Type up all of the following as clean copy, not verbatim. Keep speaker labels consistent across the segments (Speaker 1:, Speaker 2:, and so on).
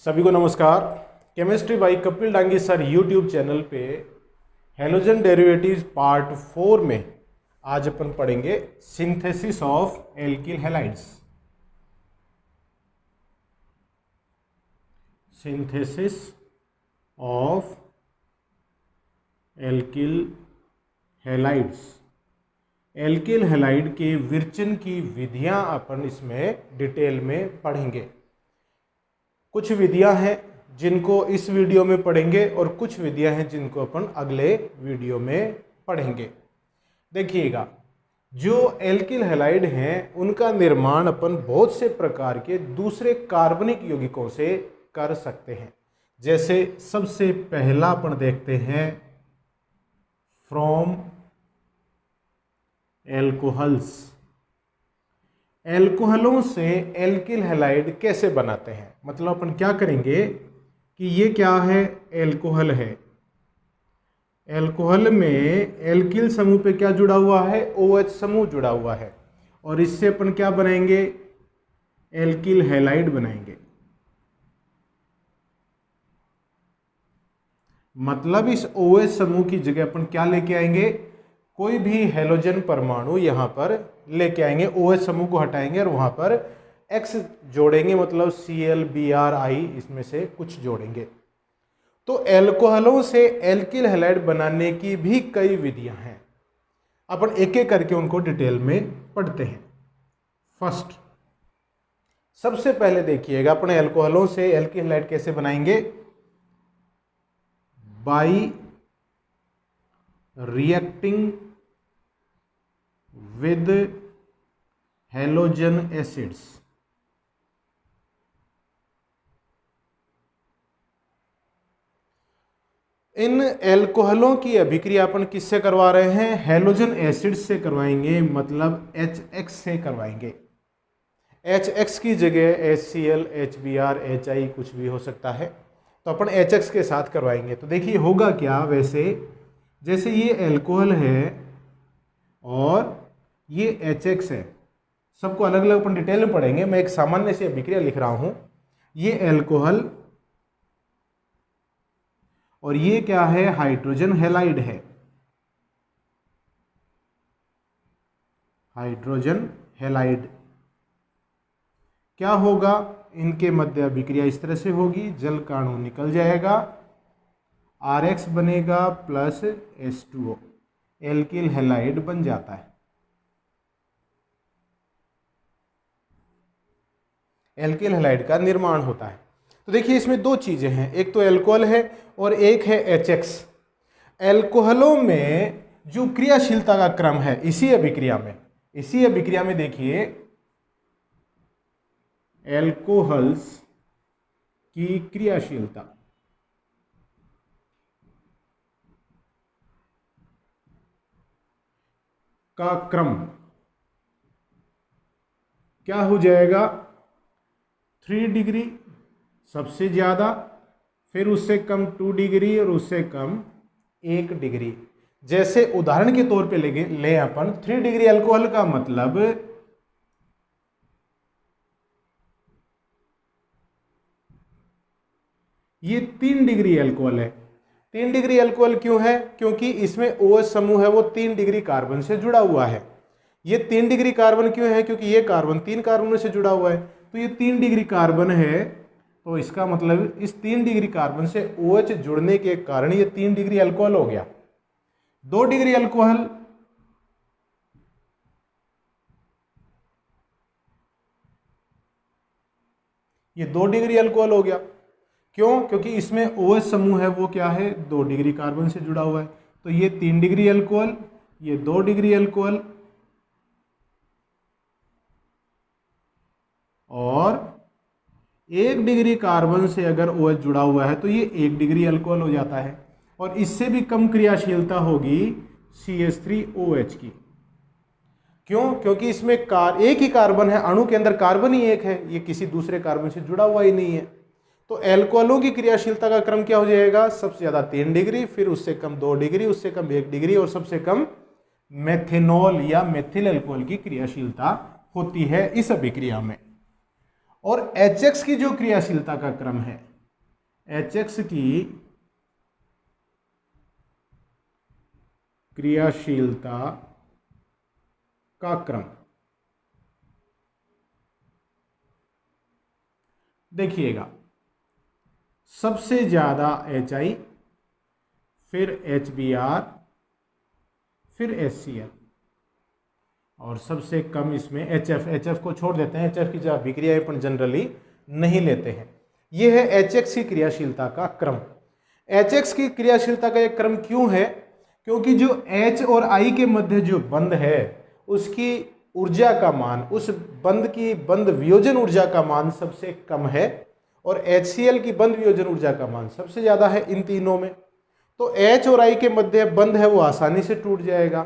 Speaker 1: सभी को नमस्कार। Chemistry by Kapil Dangi sir YouTube channel पे हेलोजन डेरिवेटिव्स पार्ट 4 में आज अपन पढ़ेंगे synthesis of alkyl halides. Synthesis of alkyl halides. Alkyl halide के विरचन की विधियां अपन इसमें डिटेल में पढ़ेंगे। कुछ विधियां हैं जिनको इस वीडियो में पढ़ेंगे और कुछ विधियां हैं जिनको अपन अगले वीडियो में पढ़ेंगे। देखिएगा, जो एल्किल हैलाइड हैं उनका निर्माण अपन बहुत से प्रकार के दूसरे कार्बनिक यौगिकों से कर सकते हैं। जैसे सबसे पहला अपन देखते हैं फ्रॉम एल्कोहल्स। एल्कोहलों से एल्किल हैलाइड कैसे बनाते हैं, मतलब अपन क्या करेंगे कि ये क्या है, एल्कोहल है। एल्कोहल में एल्किल समूह पे क्या जुड़ा हुआ है, OH समूह जुड़ा हुआ है, और इससे अपन क्या बनाएंगे, एल्किल हैलाइड बनाएंगे। मतलब इस OH समूह की जगह अपन क्या लेके आएंगे, कोई भी हैलोजन परमाणु यहां पर लेके आएंगे, OH समूह को हटाएंगे और वहां पर X जोड़ेंगे, मतलब Cl Br इसमें से कुछ जोड़ेंगे। तो एल्कोहलों से एल्किल हैलाइड बनाने की भी कई विधियां हैं। अपन एक एक करके उनको डिटेल में पढ़ते हैं। फर्स्ट, सबसे पहले देखिएगा, अपन एल्कोहलों से एल्किल हैलाइड कैसे बनाएंगे, by reacting with halogen acids. इन एल्कोहलों की अभिक्रिया अपन किससे करवा रहे हैं, हैलोजन एसिड्स से करवाएंगे, मतलब HX से करवाएंगे। HX की जगह HCl, HBr, HI कुछ भी हो सकता है, तो अपन HX के साथ करवाएंगे। तो देखिए होगा क्या, वैसे जैसे ये एल्कोहल है और ये HX है, सबको अलग अलग अपन डिटेल में पढ़ेंगे। मैं एक सामान्य सी अभिक्रिया लिख रहा हूं। ये एल्कोहल और ये क्या है, हाइड्रोजन हैलाइड है। हाइड्रोजन हैलाइड क्या होगा, इनके मध्य अभिक्रिया इस तरह से होगी, जल का अणु निकल जाएगा, RX बनेगा प्लस H2O, एल्किल हैलाइड बन जाता है। एल्किल हैलाइड का निर्माण होता है। तो देखिए इसमें दो चीजें हैं, एक तो एल्कोहल है और एक है HX। एल्कोहलों में जो क्रियाशीलता का क्रम है, इसी अभिक्रिया में देखिए एल्कोहल्स की क्रियाशीलता का क्रम क्या हो जाएगा, 3 डिग्री सबसे ज्यादा, फिर उससे कम 2 डिग्री और उससे कम 1 डिग्री। जैसे उदाहरण के तौर पे ले अपन 3 डिग्री एल्कोहल का मतलब ये 3 डिग्री एल्कोहल है। 3 डिग्री एल्कोहल क्यों है, क्योंकि इसमें OH समूह है वो 3 डिग्री कार्बन से जुड़ा हुआ है। ये 3 डिग्री कार्बन क्यों है, क्योंकि ये कार्बन 3 कार्बनों से जुड़ा हुआ है, तो ये 3 डिग्री कार्बन है। तो इसका मतलब इस 3 डिग्री कार्बन से OH जुड़ने के कारण ये 3 डिग्री अल्कोहल हो गया। 2 डिग्री अल्कोहल ये 2 डिग्री अल्कोहल हो गया। क्यों, क्योंकि इसमें OH समूह है वो क्या है, 2 डिग्री कार्बन से जुड़ा हुआ है। तो ये 3 डिग्री अल्कोहल, ये 2 डिग्री अल्कोहल, और 1 डिग्री कार्बन से अगर OH जुड़ा हुआ है तो ये 1 डिग्री अल्कोहल हो जाता है। और इससे भी कम क्रियाशीलता होगी CH3OH की। क्यों, क्योंकि इसमें एक ही कार्बन है, अणु के अंदर कार्बन ही एक है, ये किसी दूसरे कार्बन से जुड़ा हुआ ही नहीं है। तो एल्कोहलों की क्रियाशीलता का क्रम क्या हो जाएगा, सबसे ज्यादा 3 डिग्री, फिर उससे कम 2 डिग्री, उससे कम 1 डिग्री, और सबसे कम मेथेनॉल या मेथिल अल्कोहल की क्रियाशीलता होती है इस अभिक्रिया में। और HX की जो क्रियाशीलता का क्रम है HX की क्रियाशीलता का क्रम। देखिएगा, सबसे ज़्यादा HI, फिर HBr, फिर HCl, और सबसे कम इसमें HF को छोड़ देते हैं, HF की जो अभिक्रिया अपन जनरली नहीं लेते हैं। यह है HX की क्रियाशीलता का क्रम। HX की क्रियाशीलता का एक क्रम क्यों है? क्योंकि जो H और I के मध्य जो बंध है उसकी ऊर्जा का मान, उस बंध की बंध वियोजन ऊर्जा का मान सबसे कम है, और HCl की बंध वियोजन ऊर्जा का मान सबसे ज्यादा है इन तीनों में। तो H और I के मध्य बंध है वो आसानी से टूट जाएगा।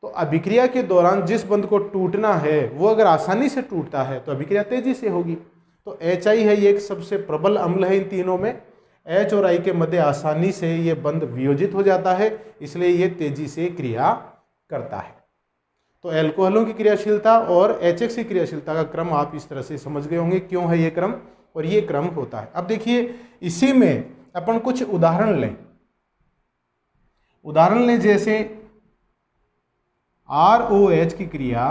Speaker 1: तो अभिक्रिया के दौरान जिस बंध को टूटना है वो अगर आसानी से टूटता है तो अभिक्रिया तेजी से होगी। तो HI है ये एक सबसे प्रबल अम्ल है इन तीनों में। H और I के मध्य आसानी से ये बंध वियोजित हो जाता है, इसलिए ये तेजी से क्रिया करता है। तो एल्कोहलों की क्रियाशीलता और HX की क्रियाशीलता का क्रम आप इस तरह से समझ गए होंगे क्यों है ये क्रम, और ये क्रम होता है। अब देखिए, इसी में अपन कुछ उदाहरण लें। उदाहरण लें जैसे ROH की क्रिया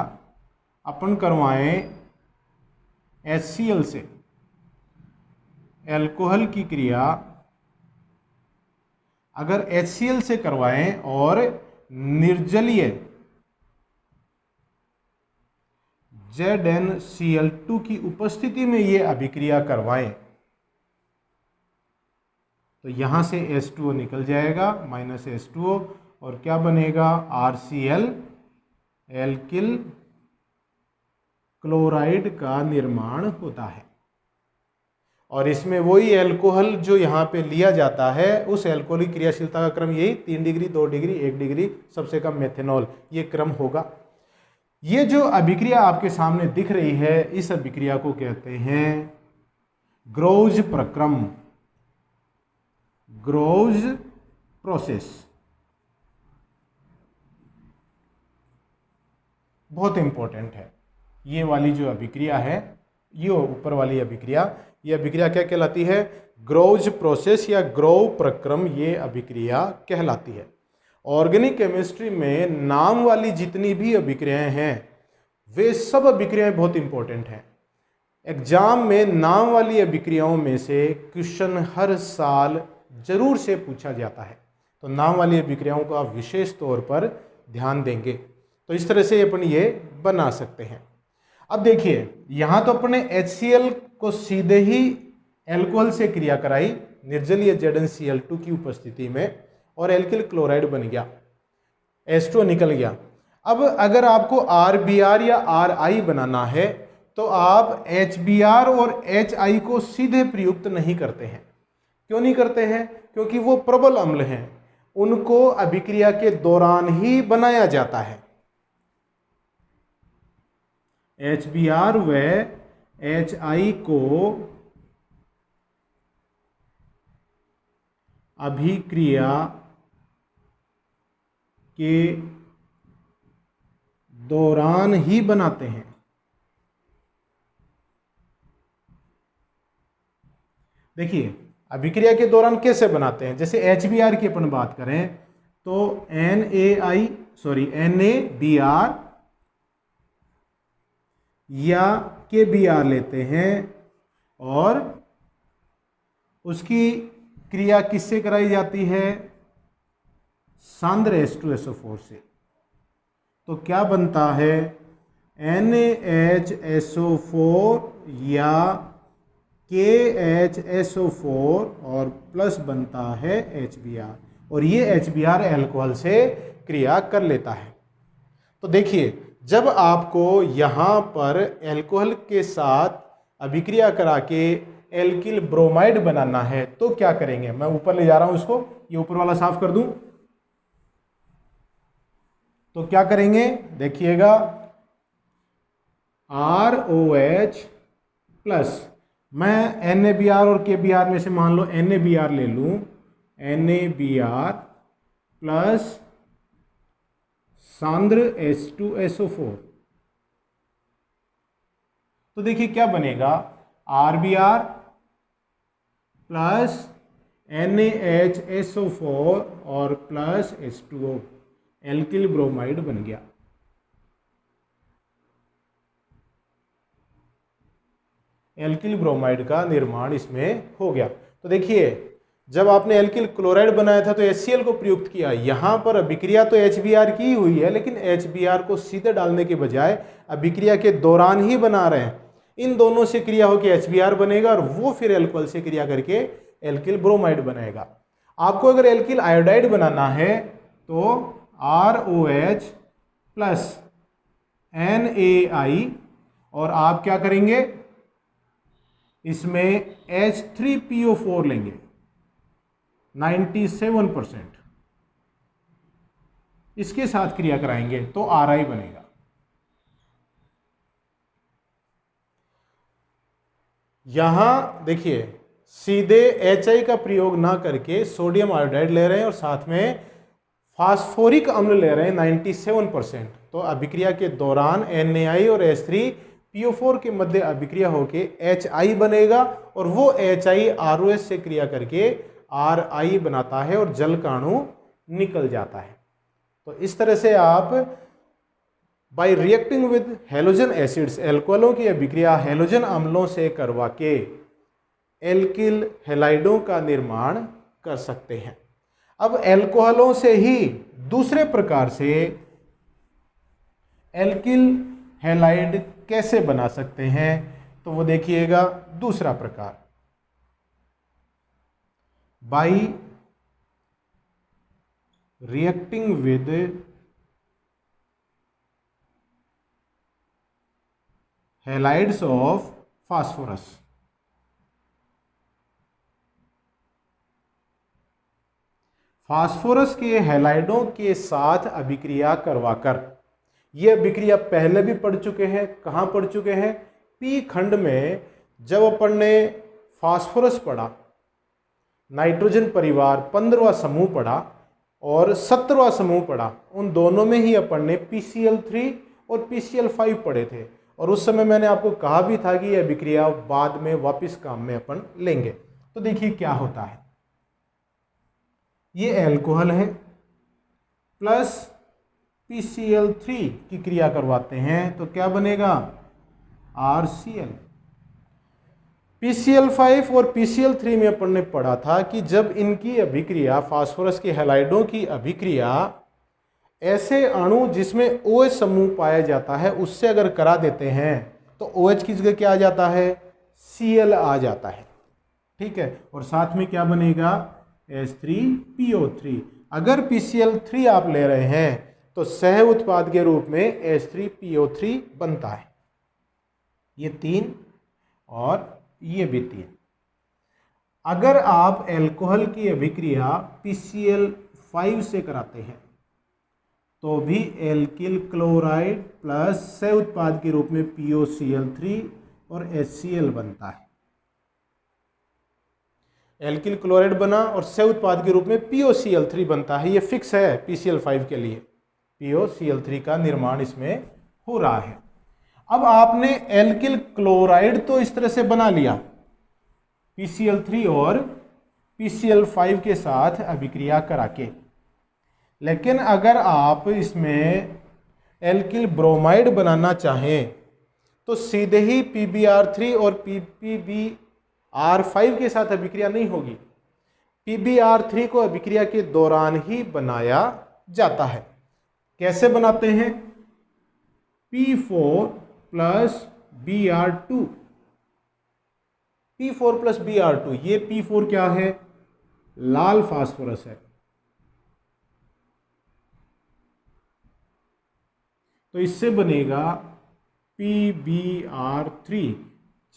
Speaker 1: अपन करवाएं HCl से, एल्कोहल की क्रिया अगर HCl से करवाएं और निर्जलीय ZnCl2 की उपस्थिति में ये अभिक्रिया करवाएं तो यहां से H2O निकल जाएगा, -H2O, और क्या बनेगा? RCl, एल्किल क्लोराइड का निर्माण होता है। और इसमें वही एल्कोहल जो यहाँ पे लिया जाता है, उस एल्कोहल की क्रियाशीलता का क्रम यही 3 डिग्री, 2 डिग्री, 1 डिग्री, सबसे कम मेथेनॉल, ये क्रम होगा। ये जो अभिक्रिया आपके सामने दिख रही है, इस अभिक्रिया को कहते हैं ग्रोज प्रक्रम, ग्रोज प्रोसेस। बहुत इंपॉर्टेंट है ये वाली जो अभिक्रिया है, ये ऊपर वाली अभिक्रिया, ये अभिक्रिया क्या कहलाती है? ग्रोज प्रोसेस या ग्रोव प्रक्रम, ये अभिक्रिया कहलाती है। ऑर्गेनिक केमिस्ट्री में नाम वाली जितनी भी अभिक्रियाएं हैं वे सब अभिक्रियाएं बहुत इंपॉर्टेंट हैं। एग्जाम में नाम वाली अभिक्रियाओं में से क्वेश्चन हर साल जरूर से पूछा जाता है, तो नाम वाली अभिक्रियाओं को आप विशेष तौर पर ध्यान देंगे। तो इस तरह से अपन ये बना सकते हैं। अब देखिए, यहां तो अपने HCl को सीधे ही एल्कोहल से क्रिया कराई निर्जलीय ZnCl2 की उपस्थिति में, और एल्किल क्लोराइड बन गया, H2O निकल गया। अब अगर आपको RBr या RI बनाना है तो आप HBr और HI को सीधे प्रयुक्त नहीं करते हैं। क्यों नहीं करते हैं? क्योंकि वो प्रबल अम्ल हैं, उनको अभिक्रिया के दौरान ही बनाया जाता है। HBr व HI को अभिक्रिया के दौरान ही बनाते हैं। देखिए, अभिक्रिया के दौरान कैसे बनाते हैं? जैसे HBr की अपन बात करें तो NABr या KBr लेते हैं, और उसकी क्रिया किससे कराई जाती है? सांद्र H2SO4 से। तो क्या बनता है? NaHSO4 या KHSO4 और प्लस बनता है HBr, और ये HBr एल्कोहल से क्रिया कर लेता है। तो देखिए, जब आपको यहाँ पर एल्कोहल के साथ अभिक्रिया करा के एल्किल ब्रोमाइड बनाना है तो क्या करेंगे? मैं ऊपर ले जा रहा हूं इसको, ये ऊपर वाला साफ कर दूं। तो क्या करेंगे? देखिएगा, ROH प्लस, मैं NaBr और KBr में से मान लो NaBr ले लूं, NaBr प्लस सांद्र H2SO4। तो देखिए क्या बनेगा? RBr प्लस NaHSO4 और प्लस H2O, एल्किल ब्रोमाइड बन गया। एल्किल ब्रोमाइड का निर्माण इसमें हो गया। तो देखिए, जब आपने एल्किल क्लोराइड बनाया था तो HCl को प्रयुक्त किया, यहां पर अभिक्रिया तो HBr की हुई है, लेकिन HBr को सीधे डालने के बजाय अभिक्रिया के दौरान ही बना रहे हैं। इन दोनों से क्रिया होकर HBr बनेगा और वो फिर एल्कोहल से क्रिया करके एल्किल ब्रोमाइड बनेगा। आपको अगर एल्किल आयोडाइड बनाना है तो ROH प्लस NaI, और आप क्या करेंगे, इसमें H3PO4 लेंगे 97%, इसके साथ क्रिया कराएंगे तो RI बनेगा। यहां देखिए, सीधे HI का प्रयोग ना करके सोडियम आयोडाइड ले रहे हैं और साथ में फास्फोरिक अम्ल ले रहे हैं 97%। तो अभिक्रिया के दौरान NaI और H3PO4 के मध्य अभिक्रिया होके HI बनेगा और वो HI ROH से क्रिया करके RI बनाता है और जल का अणु निकल जाता है। तो इस तरह से आप by reacting with halogen acids, एल्कोहलों की अभिक्रिया हेलोजन अम्लों से करवा के एल्किल हैलाइडों का निर्माण कर सकते हैं। अब एल्कोहलों से ही दूसरे प्रकार से एल्किल हैलाइड कैसे बना सकते हैं, तो वो देखिएगा दूसरा प्रकार, bye reacting with halides of phosphorus. Phosphorus के हैलाइडों के साथ अभिक्रिया करवाकर, यह अभिक्रिया पहले भी पढ़ चुके हैं। कहाँ पढ़ चुके हैं? पी खंड में जब अपन ने फास्फोरस पढ़ा, नाइट्रोजन परिवार 15वां समूह पढ़ा और 17वां समूह पढ़ा, उन दोनों में ही अपन ने PCl3 और PCl5 पढ़े थे। और उस समय मैंने आपको कहा भी था कि यह अभिक्रिया बाद में वापस काम में अपन लेंगे। तो देखिए क्या होता है, ये एल्कोहल है प्लस PCl3 की क्रिया करवाते हैं तो क्या बनेगा? RCl। PCl5 और PCl3 में अपन ने पढ़ा था कि जब इनकी अभिक्रिया, फास्फोरस के हैलाइडों की अभिक्रिया ऐसे अणु जिसमें OH समूह पाया जाता है उससे अगर करा देते हैं तो OH की जगह क्या आ जाता है? Cl आ जाता है। ठीक है, और साथ में क्या बनेगा? H3PO3। अगर PCl3 आप ले रहे हैं तो सह उत्पाद के रूप में H3PO3 बनता है। ये 3 और ये भी 3। अगर आप एल्कोहल की अभिक्रिया PCl5 से कराते हैं तो भी एल्किल क्लोराइड प्लस सह उत्पाद के रूप में POCl3 और HCl बनता है। एल्किल क्लोराइड बना और सह उत्पाद के रूप में POCl3 बनता है। ये फिक्स है PCl5 के लिए, POCl3 का निर्माण इसमें हो रहा है। अब आपने एल्किल क्लोराइड तो इस तरह से बना लिया, PCl3 और PCl5 के साथ अभिक्रिया करा के, लेकिन अगर आप इसमें एल्किल ब्रोमाइड बनाना चाहें तो सीधे ही PbR3 और PbR5 के साथ अभिक्रिया नहीं होगी। PbR3 को अभिक्रिया के दौरान ही बनाया जाता है। कैसे बनाते हैं? P4 plus Br2। P4 plus Br2, ये P4 क्या है? लाल फास्फोरस है। तो इससे बनेगा PbR3,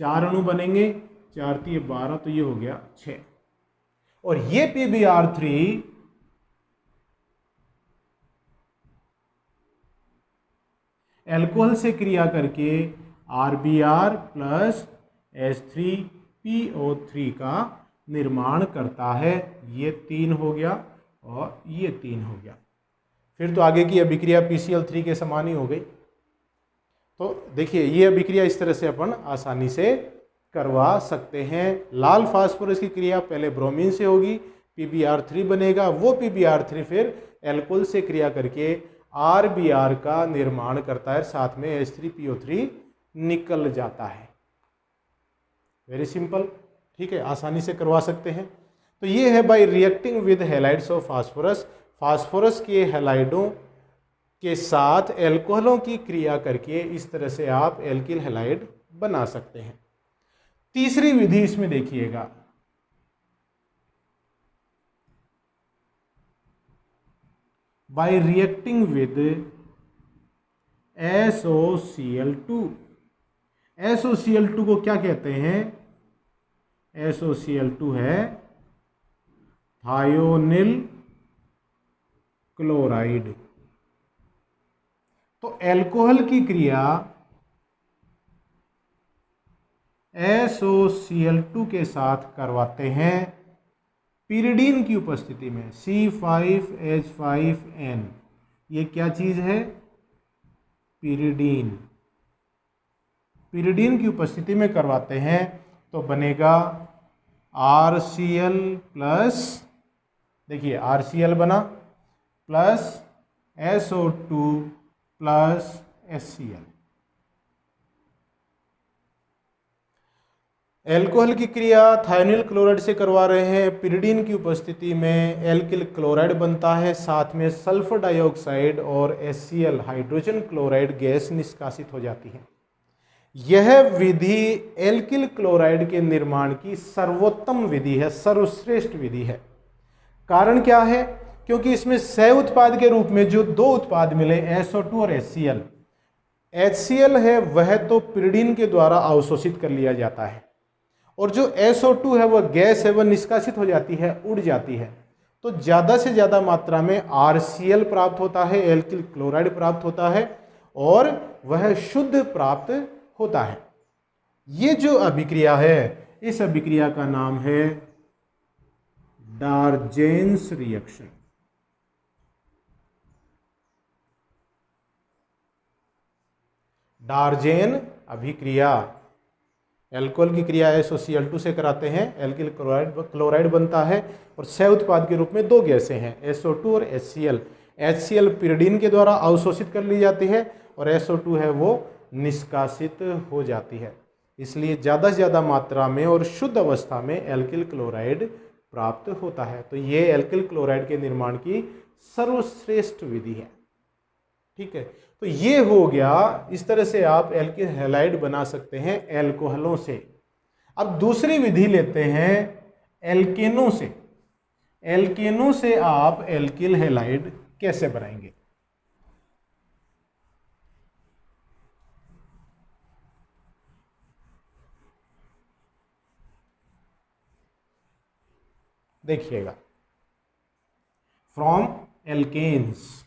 Speaker 1: 4 अणु बनेंगे, 4 3 12, तो ये हो गया 6। और ये PbR3 एल्कोहल से क्रिया करके RBr प्लस H3PO3 का निर्माण करता है। ये 3 हो गया और ये 3 हो गया। फिर तो आगे की अभिक्रिया PCl3 के समान ही हो गई। तो देखिए, ये अभिक्रिया इस तरह से अपन आसानी से करवा सकते हैं। लाल फास्फोरस की क्रिया पहले ब्रोमीन से होगी, PbR3 बनेगा, वो PbR3 फिर एल्कोहल से क्रिया करके RBr का निर्माण करता है, साथ में H3PO3 निकल जाता है। वेरी सिंपल, ठीक है, आसानी से करवा सकते हैं। तो ये है bye reacting with halides of phosphorus, phosphorus के हैलाइडों के साथ एल्कोहलों की क्रिया करके इस तरह से आप एल्किल हैलाइड बना सकते हैं। तीसरी विधि इसमें देखिएगा, bye reacting with SOCl2। SOCl2 को क्या कहते हैं? SOCl2 है थायोनिल क्लोराइड। तो एल्कोहल की क्रिया SOCl2 के साथ करवाते हैं पिरिडीन की उपस्थिति में, C5H5N। ये क्या चीज है? पिरिडीन। पिरिडीन की उपस्थिति में करवाते हैं तो बनेगा RCl प्लस, देखिए RCl बना, plus SO2 plus HCl। Alcohol की क्रिया थायोनिल क्लोराइड से करवा रहे हैं, पिरिडीन की उपस्थिति में एल्किल क्लोराइड बनता है, साथ में सल्फर डाइऑक्साइड और HCl हाइड्रोजन क्लोराइड गैस निष्कासित हो जाती है। यह विधि एल्किल क्लोराइड के निर्माण की सर्वोत्तम विधि है, सर्वश्रेष्ठ विधि है। कारण क्या है? क्योंकि इसमें सह उत्पाद के रूप में जो दो उत्पाद मिले, SO2 और HCl, HCl है वह तो पिरिडीन के द्वारा अवशोषित कर लिया जाता है, और जो SO2 है वह गैस है, वह निष्कासित हो जाती है, उड़ जाती है। तो ज़्यादा से ज़्यादा मात्रा में RCl प्राप्त होता है, एल्किल क्लोराइड प्राप्त होता है, और वह शुद्ध प्राप्त होता है। ये जो अभिक्रिया है, इस अभिक्रिया का नाम है डार्जेंस रिएक्शन। डार्जेन अभिक्रिया, एल्कोहल की क्रिया SOCl2 से कराते हैं, एल्किल क्लोराइड बनता है, और सह उत्पाद के रूप में दो गैसें हैं, SO2 और HCl। HCl पिरिडीन के द्वारा अवशोषित कर ली जाती है, और SO2 है वो निष्कासित हो जाती है। इसलिए ज़्यादा से ज़्यादा मात्रा में और शुद्ध अवस्था में एल्किल क्लोराइड प्राप्त होता है। तो ये एल्किल क्लोराइड के निर्माण की सर्वश्रेष्ठ विधि है। ठीक है, तो ये हो गया, इस तरह से आप एल्किल हैलाइड बना सकते हैं एल्कोहलों से। अब दूसरी विधि लेते हैं एल्केनों से। एल्केनों से आप एल्किल हैलाइड कैसे बनाएंगे? देखिएगा, फ्रॉम एल्केन्स,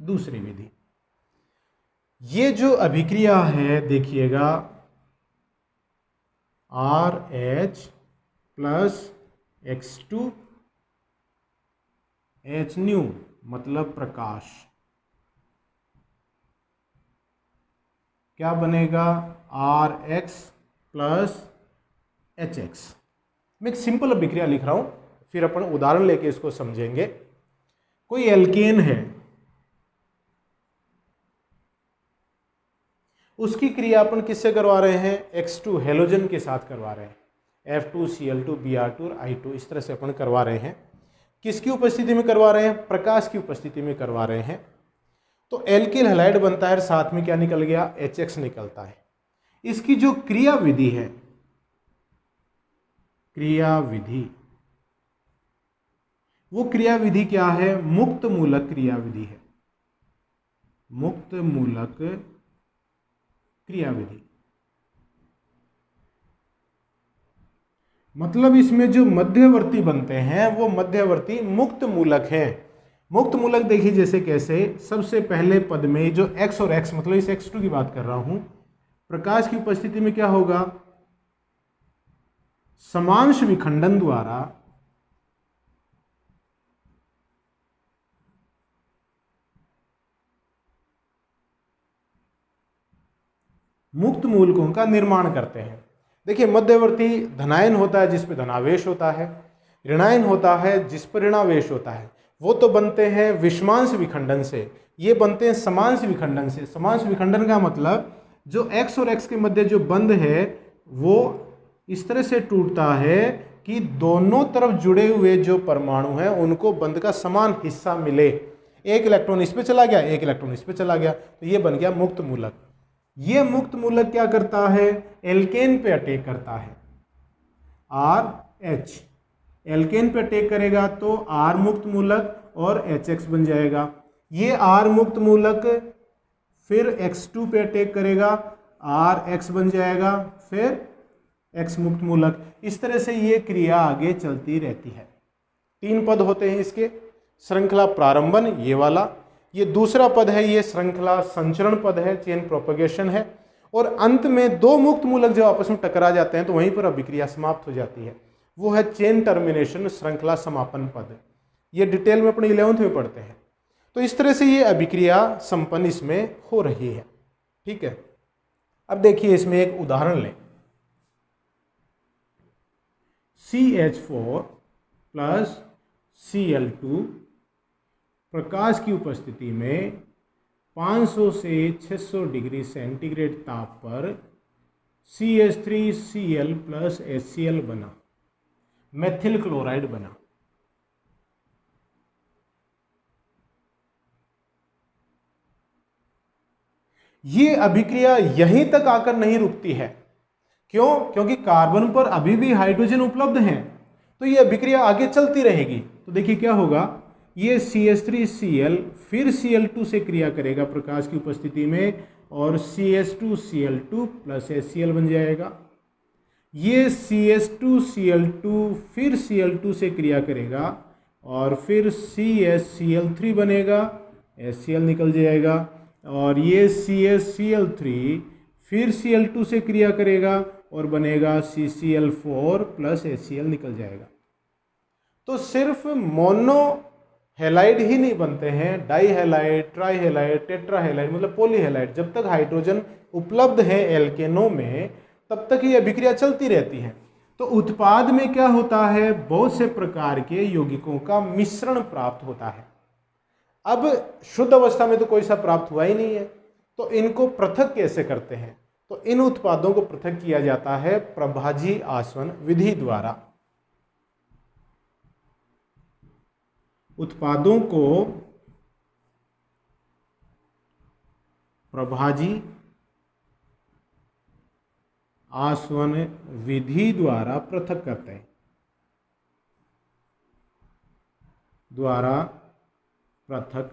Speaker 1: दूसरी विधि, ये जो अभिक्रिया है देखिएगा, RH plus X2 H new मतलब प्रकाश, क्या बनेगा? RX plus HX। मैं एक सिंपल अभिक्रिया लिख रहा हूं, फिर अपन उदाहरण लेके इसको समझेंगे। कोई एल्केन है, उसकी क्रिया अपन किससे करवा रहे हैं? X2 हेलोजन के साथ करवा रहे हैं, F2Cl2 Br2 और I2, इस तरह से अपन करवा रहे हैं। किसकी उपस्थिति में करवा रहे हैं? प्रकाश की उपस्थिति में करवा रहे हैं। तो एल्किल हैलाइड बनता है, साथ में क्या निकल गया? HX निकलता है। इसकी जो क्रिया विधि है, क्रिया विधि, वो क्रिया विधि क्या है? मुक्त मूलक क्रिया विधि है, मुक्त मूलक क्रिया विधि। मतलब इसमें जो मध्यवर्ती बनते हैं वो मध्यवर्ती मुक्त मूलक हैं। मुक्त मूलक देखिए जैसे कैसे, सबसे पहले पद में जो X और X, मतलब इस X2 की बात कर रहा हूं, प्रकाश की उपस्थिति में क्या होगा? समांश विखंडन द्वारा मुक्त मूलकों का निर्माण करते हैं। देखिए, मध्यवर्ती धनायन होता है जिस पर धनावेश होता है, ऋणायन होता है जिस पर ऋणावेश होता है। वो तो बनते हैं विषमांश विखंडन से, ये बनते हैं समांश विखंडन से। समांश विखंडन का मतलब जो x और x के मध्य जो बंध है वो इस तरह से टूटता है कि दोनों तरफ जुड़े हुए जो परमाणु हैं उनको बंध का समान हिस्सा मिले। एक इलेक्ट्रॉन इस पे चला गया, एक इलेक्ट्रॉन इस पे चला गया, तो ये बन गया मुक्त मूलक। ये मुक्त मूलक क्या करता है? एल्केन पे अटैक करता है, RH। एल्केन पे अटैक करेगा तो R मुक्त मूलक और HX बन जाएगा। ये R मुक्त मूलक फिर X2 पे अटैक करेगा, RX बन जाएगा, फिर X मुक्त मूलक। इस तरह से ये क्रिया आगे चलती रहती है। 3 पद होते हैं इसके, श्रृंखला प्रारंभन ये वाला, ये दूसरा पद है, ये श्रृंखला संचरण पद है, चेन प्रोपगेशन है, और अंत में 2 मुक्त मूलक जब आपस में टकरा जाते हैं तो वहीं पर अभिक्रिया समाप्त हो जाती है, वो है चेन टर्मिनेशन, श्रृंखला समापन पद। ये डिटेल में अपने 11वीं में पढ़ते हैं। तो इस तरह से ये अभिक्रिया संपन्न इसमें हो रही है। ठीक है, अब देखिए इसमें एक उदाहरण लें। CH4 प्लस Cl2 प्रकाश की उपस्थिति में 500 से 600 डिग्री सेंटीग्रेड ताप पर CH3Cl प्लस HCl बना, मेथिल क्लोराइड बना। ये अभिक्रिया यहीं तक आकर नहीं रुकती है। क्यों? क्योंकि कार्बन पर अभी भी हाइड्रोजन उपलब्ध हैं, तो ये अभिक्रिया आगे चलती रहेगी। तो देखिए क्या होगा, ये CH3Cl फिर Cl2 से क्रिया करेगा प्रकाश की उपस्थिति में, और CH2Cl2 प्लस HCl बन जाएगा। ये CH2Cl2 फिर Cl2 से क्रिया करेगा और फिर CHCl3 बनेगा, HCl निकल जाएगा, और ये CHCl3 फिर Cl2 से क्रिया करेगा और बनेगा CCl4 प्लस HCl निकल जाएगा। तो सिर्फ मोनो हेलाइड ही नहीं बनते हैं, die halide, try halide, tetra halide, मतलब पॉली हेलाइड। जब तक हाइड्रोजन उपलब्ध है एल्केनों में तब तक ये अभिक्रिया चलती रहती है। तो उत्पाद में क्या होता है, बहुत से प्रकार के यौगिकों का मिश्रण प्राप्त होता है। अब शुद्ध अवस्था में तो कोई सा प्राप्त हुआ ही नहीं है, तो इनको पृथक कैसे करते हैं? तो इन उत्पादों को पृथक किया जाता है प्रभाजी आसवन विधि द्वारा। उत्पादों को प्रभाजी आसवन विधि द्वारा पृथक करते हैं, द्वारा पृथक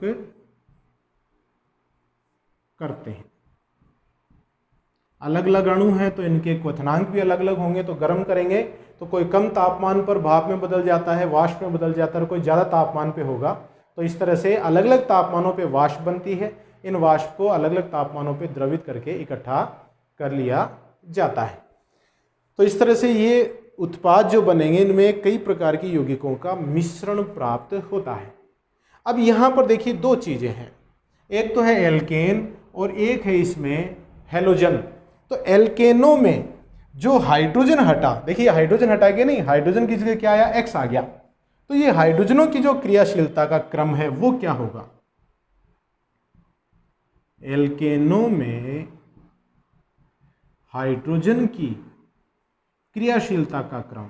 Speaker 1: करते हैं। अलग अलग अणु हैं तो इनके क्वथनांक भी अलग अलग होंगे। तो गर्म करेंगे तो कोई कम तापमान पर भाप में बदल जाता है, वाष्प में बदल जाता है, और कोई ज़्यादा तापमान पे होगा। तो इस तरह से अलग अलग तापमानों पे वाष्प बनती है। इन वाष्प को अलग अलग तापमानों पे द्रवित करके इकट्ठा कर लिया जाता है। तो इस तरह से ये उत्पाद जो बनेंगे इनमें कई प्रकार की यौगिकों का मिश्रण प्राप्त होता है। अब यहाँ पर देखिए 2 चीज़ें हैं, एक तो है एल्केन और एक है इसमें हेलोजन। तो एल्केनों में जो हाइड्रोजन हटा, देखिए हाइड्रोजन हटा के नहीं, हाइड्रोजन की जगह क्या आया, X आ गया। तो ये हाइड्रोजनों की जो क्रियाशीलता का क्रम है वो क्या होगा? एल्केनों में हाइड्रोजन की क्रियाशीलता का क्रम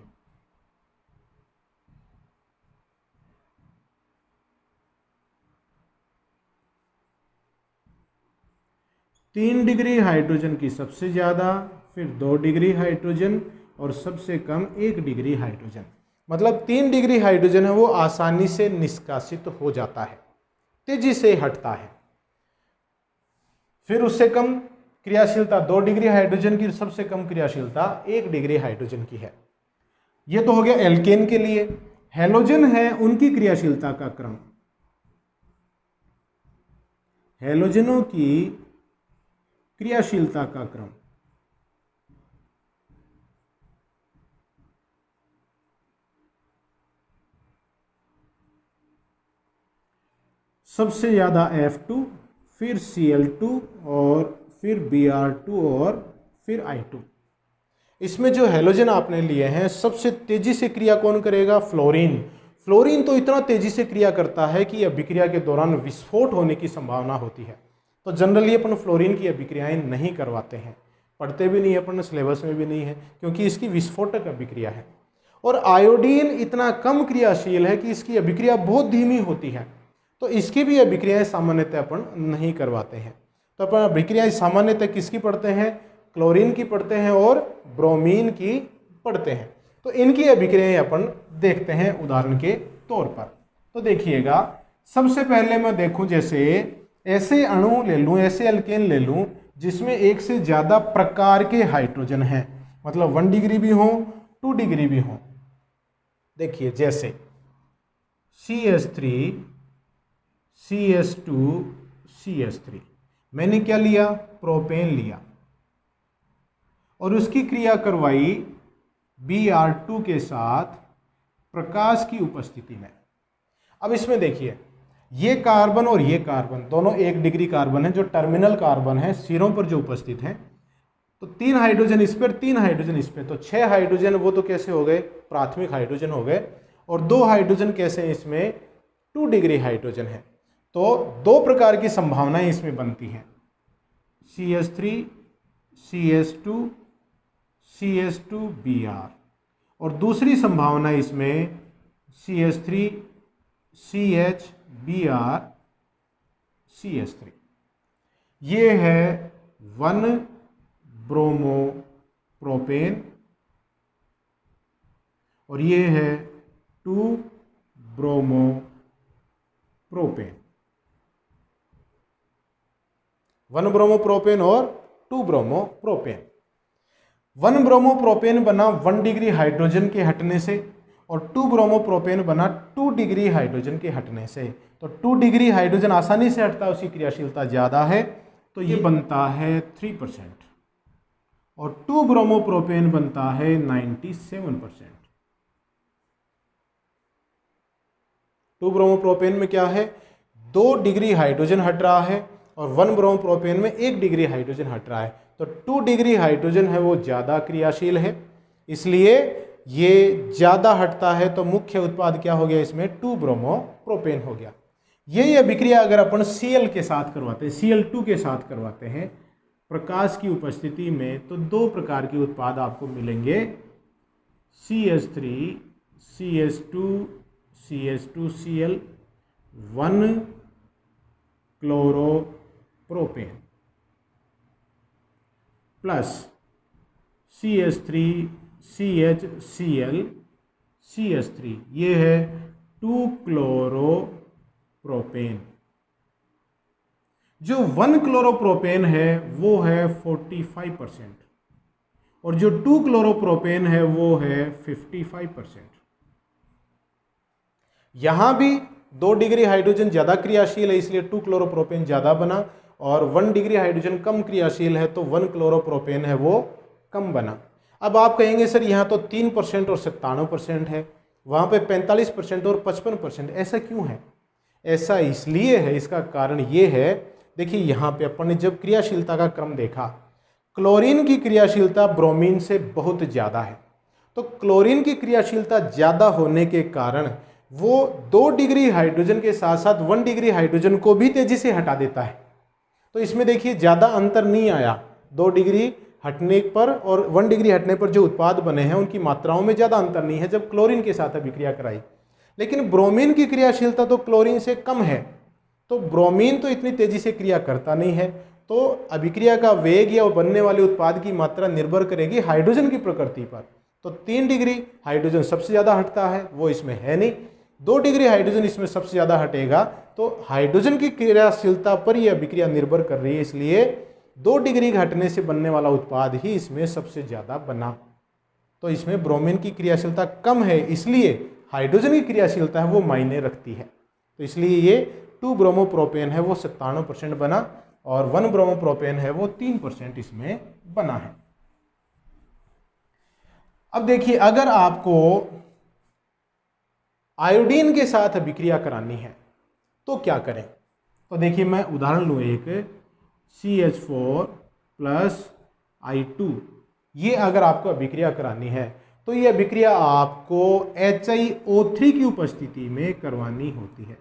Speaker 1: 3 डिग्री हाइड्रोजन की सबसे ज़्यादा, फिर 2 डिग्री हाइड्रोजन और सबसे कम 1 डिग्री हाइड्रोजन। मतलब 3 डिग्री हाइड्रोजन है वो आसानी से निष्कासित हो जाता है, तेजी से हटता है। फिर उससे कम क्रियाशीलता 2 डिग्री हाइड्रोजन की, सबसे कम क्रियाशीलता 1 डिग्री हाइड्रोजन की है। ये तो हो गया एल्केन के लिए। हेलोजन है उनकी क्रियाशीलता का क्रम, हेलोजनों की क्रियाशीलता का क्रम सबसे ज्यादा F2, फिर Cl2 और फिर Br2 और फिर I2। इसमें जो हैलोजन आपने लिए हैं सबसे तेजी से क्रिया कौन करेगा? फ्लोरीन। फ्लोरीन तो इतना तेजी से क्रिया करता है कि अभिक्रिया के दौरान विस्फोट होने की संभावना होती है। तो जनरली अपन फ्लोरीन की अभिक्रियाएं नहीं करवाते हैं, पढ़ते भी नहीं है, अपन सिलेबस में भी नहीं है, क्योंकि इसकी विस्फोटक अभिक्रिया है। और आयोडीन इतना कम क्रियाशील है कि इसकी अभिक्रिया बहुत धीमी होती है, तो इसकी भी अभिक्रियाएं सामान्यतः अपन नहीं करवाते हैं। तो अपन अभिक्रियाएं सामान्यतः किसकी पढ़ते हैं? क्लोरीन की पढ़ते हैं और ब्रोमीन की पढ़ते हैं। तो इनकी अभिक्रियाएं अपन देखते हैं उदाहरण के तौर पर। तो देखिएगा, सबसे पहले मैं देखूं, जैसे ऐसे अणु ले लूं, ऐसे अल्केन ले लूं जिसमें एक से ज्यादा प्रकार के हाइड्रोजन हैं, मतलब 1 डिग्री भी हो, 2 डिग्री भी हो। देखिए जैसे CH3 CH2 CH3, मैंने क्या लिया? प्रोपेन लिया और उसकी क्रिया करवाई Br2 के साथ प्रकाश की उपस्थिति में। अब इसमें देखिए, ये कार्बन और ये कार्बन दोनों 1 डिग्री कार्बन है, जो टर्मिनल कार्बन है सिरों पर जो उपस्थित है। तो 3 हाइड्रोजन इस पर, 3 हाइड्रोजन इस पर, तो 6 हाइड्रोजन वो तो कैसे हो गए? प्राथमिक हाइड्रोजन हो गए। और 2 हाइड्रोजन कैसे हैं इसमें? 2 डिग्री हाइड्रोजन है। तो 2 प्रकार की संभावनाएं इसमें बनती हैं, CH3 CH2 CH2 Br, और दूसरी संभावना इसमें CH3 CH Br CH3। ये है 1 ब्रोमो प्रोपेन और ये है 2 ब्रोमो प्रोपेन। 1 ब्रोमो प्रोपेन और 2 ब्रोमो प्रोपेन। 1 ब्रोमो प्रोपेन बना 1 डिग्री हाइड्रोजन के हटने से, और 2 ब्रोमो प्रोपेन बना 2 डिग्री हाइड्रोजन के हटने से। तो 2 डिग्री हाइड्रोजन आसानी से हटता है, उसकी क्रियाशीलता ज़्यादा है, तो ये बनता है 3%, और 2 ब्रोमो प्रोपेन बनता है 97%। 2 ब्रोमो प्रोपेन में क्या है? 2 डिग्री हाइड्रोजन हट रहा है, और 1 ब्रोमो प्रोपेन में 1 डिग्री हाइड्रोजन हट रहा है। तो 2 डिग्री हाइड्रोजन है वो ज़्यादा क्रियाशील है, इसलिए ये ज़्यादा हटता है। तो मुख्य उत्पाद क्या हो गया इसमें? 2 ब्रोमो प्रोपेन हो गया। ये अभिक्रिया अगर अपन Cl के साथ करवाते हैं, Cl2 के साथ करवाते हैं प्रकाश की उपस्थिति में, तो 2 प्रकार के उत्पाद आपको मिलेंगे, CH3 CH2 CH2Cl 1 chloropropane plus CH3 CHCl CH3, ये है 2 क्लोरोप्रोपेन। जो 1 क्लोरोप्रोपेन है वो है 45%, और जो 2 क्लोरोप्रोपेन है वो है 55%। यहां भी 2 डिग्री हाइड्रोजन ज्यादा क्रियाशील है, इसलिए 2 क्लोरोप्रोपेन ज्यादा बना, और 1 डिग्री हाइड्रोजन कम क्रियाशील है, तो 1 क्लोरोप्रोपेन है वो कम बना। अब आप कहेंगे सर यहाँ तो 3% और 97% है, वहाँ पे 45% और 55%, ऐसा क्यों है? ऐसा इसलिए है, इसका कारण ये है, देखिए यहाँ पे अपन ने जब क्रियाशीलता का क्रम देखा, क्लोरीन की क्रियाशीलता ब्रोमीन से बहुत ज़्यादा है। तो क्लोरीन की क्रियाशीलता ज़्यादा होने के कारण वो 2 डिग्री हाइड्रोजन के साथ साथ 1 डिग्री हाइड्रोजन को भी तेजी से हटा देता है। तो इसमें देखिए ज़्यादा अंतर नहीं आया, 2 डिग्री हटने पर और 1 डिग्री हटने पर जो उत्पाद बने हैं उनकी मात्राओं में ज़्यादा अंतर नहीं है जब क्लोरीन के साथ अभिक्रिया कराई। लेकिन ब्रोमीन की क्रियाशीलता तो क्लोरीन से कम है, तो ब्रोमीन तो इतनी तेजी से क्रिया करता नहीं है, तो अभिक्रिया का वेग या बनने वाले उत्पाद की मात्रा निर्भर करेगी हाइड्रोजन की प्रकृति पर। तो 3 डिग्री हाइड्रोजन सबसे ज़्यादा हटता है, वो इसमें है नहीं। 2 डिग्री हाइड्रोजन इसमें सबसे ज़्यादा हटेगा, तो हाइड्रोजन की क्रियाशीलता पर यह अभिक्रिया निर्भर कर रही है, इसलिए 2 डिग्री घटने से बनने वाला उत्पाद ही इसमें सबसे ज़्यादा बना। तो इसमें ब्रोमीन की क्रियाशीलता कम है, इसलिए हाइड्रोजन की क्रियाशीलता है वो मायने रखती है। तो इसलिए ये 2 ब्रोमो प्रोपेन है वो 97% बना, और 1 ब्रोमो प्रोपेन है वो 3% इसमें बना है। अब देखिए, अगर आपको आयोडीन के साथ अभिक्रिया करानी है तो क्या करें? तो देखिए मैं उदाहरण लूँ एक, CH4 प्लस I2। ये अगर आपको अभिक्रिया करानी है तो ये अभिक्रिया आपको HiO3 की उपस्थिति में करवानी होती है।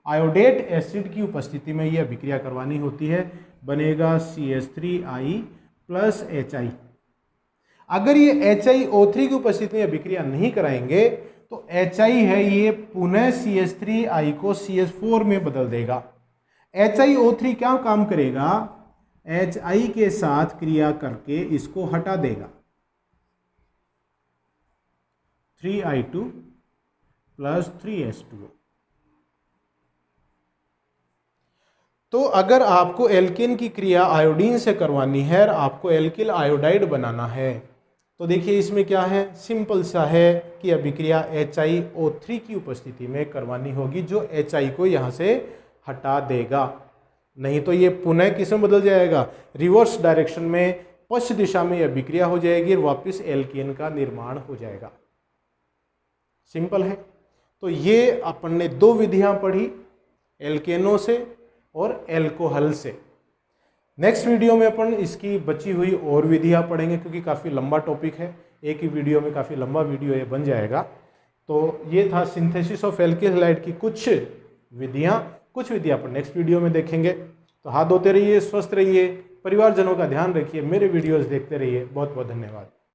Speaker 1: आयोडेट एसिड की उपस्थिति में यह अभिक्रिया करवानी होती है। बनेगा CH3I प्लस HI। अगर ये HiO3 की उपस्थिति में अभिक्रिया नहीं कराएंगे तो HI है ये पुनः CH3I को CH4 में बदल देगा। HiO3 क्या काम करेगा? HI के साथ क्रिया करके इसको हटा देगा। 3I2 plus 3H2O। तो अगर आपको एल्केन की क्रिया आयोडीन से करवानी है और आपको एल्किल आयोडाइड बनाना है तो देखिए इसमें क्या है, सिंपल सा है कि अभिक्रिया HiO3 की उपस्थिति में करवानी होगी जो HI को यहाँ से हटा देगा। नहीं तो ये पुनः किस में बदल जाएगा? रिवर्स डायरेक्शन में, पश्चिम दिशा में अभिक्रिया हो जाएगी और वापस एल्केन का निर्माण हो जाएगा। सिंपल है। तो ये अपन ने दो विधियां पढ़ी, एल्केनों से और एल्कोहल से। नेक्स्ट वीडियो में अपन इसकी बची हुई और विधियां पढ़ेंगे क्योंकि काफ़ी लंबा टॉपिक है, एक ही वीडियो में काफ़ी लंबा वीडियो ये बन जाएगा। तो ये था सिंथेसिस ऑफ एल्किल हैलाइड की कुछ विधियां अपन नेक्स्ट वीडियो में देखेंगे। तो हाथ धोते रहिए, स्वस्थ रहिए, परिवारजनों का ध्यान रखिए, मेरे वीडियोस देखते रहिए। बहुत बहुत धन्यवाद।